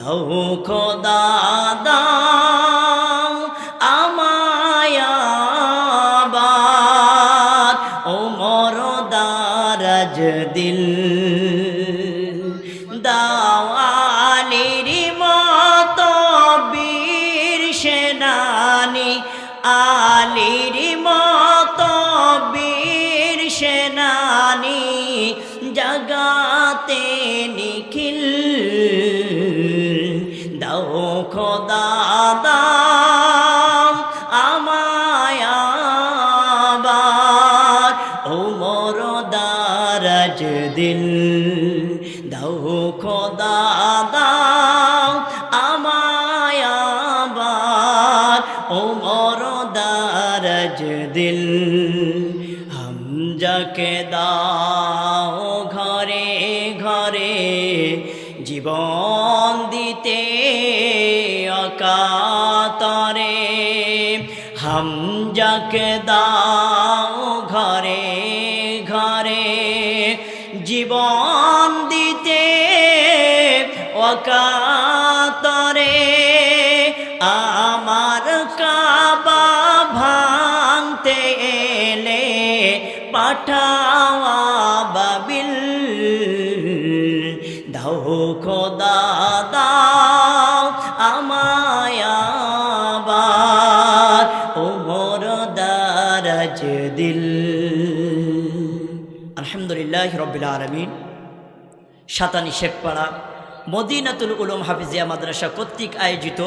ও খোদা দাও আমায় আবার ওমর দারাজ দিল দাও আলীর মতো বীর সেনানী আলীর মতো বীর সেনানী জগাতে নিখিল দাও খোদা দাও আমায় আবার ওমর দারাজ দিল দাও খোদা দাও আমায় আবার ওমর দারাজ দিল হামজাকে দাও ঘরে ঘরে জীবন দিতে অকাতরে হামজাকে দাও ঘরে ঘরে জীবন দিতে অকাতরে আমার কাবা ভাঙতে এলে পাঠাওয়া বাবিল দাও খোদা দাও আমায় আবার ওমর দারাজ দিল। আলহামদুলিল্লাহ রাব্বিল আলামিন। সাতানি শেখপাড়া মদিনাতুল উলুম হাফিজিয়া মাদ্রাসা কর্তৃক আয়োজিত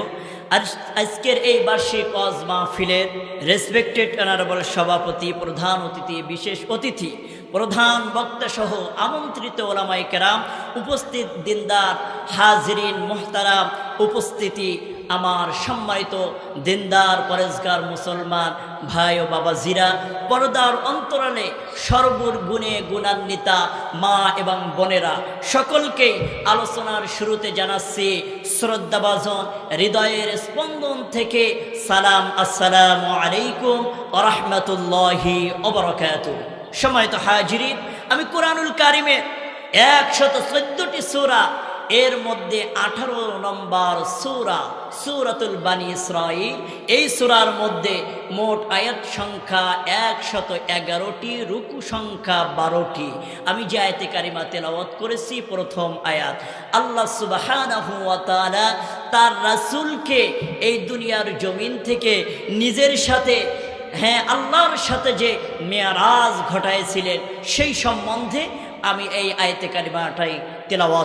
আজকের এই বার্ষিক ওয়াজ মাহফিলের রেসপেক্টেড অনারেবল সভাপতি, প্রধান অতিথি, বিশেষ অতিথি, প্রধান বক্তা সহ আমন্ত্রিত ওলামায়ে কেরাম, উপস্থিত দিনদার হাজিরিন মুহতারাম, উপস্থিতি আমার সম্মানিত দিনদার পরেজগার মুসলমান ভাই ও বাবাজিরা, পর্দার অন্তরালে সর্বগুণে গুণান্বিতা মা এবং বোনেরা, সকলকেই আলোচনার শুরুতে জানাচ্ছি শ্রদ্ধাভাজন হৃদয়ের স্পন্দন থেকে সালাম, আসসালামু আলাইকুম ওয়া রাহমাতুল্লাহি ওয়া বারাকাতুহু। সম্মানিত হাজিরিন, আমি কোরআনুল কারিমের 114টি সূরা, এর মধ্যে 18 নম্বর সূরা সূরাতুল বানী ইসরাঈল, এই সূরার মধ্যে মোট আয়াত সংখ্যা 111টি, রুকু সংখ্যা 12টি। আমি যে আয়াতে কারিমা তেলাওয়াত করেছি, প্রথম আয়াত, আল্লাহ সুবহানাহু ওয়া তাআলা তার রাসূলকে এই দুনিয়ার জমিন থেকে নিজের সাথে, আল্লাহর সাথে যে মেরাজ ঘটাইছিলেন সেই সম্বন্ধে আমি এই আয়াতে কারিমাটাই তেলাওয়াত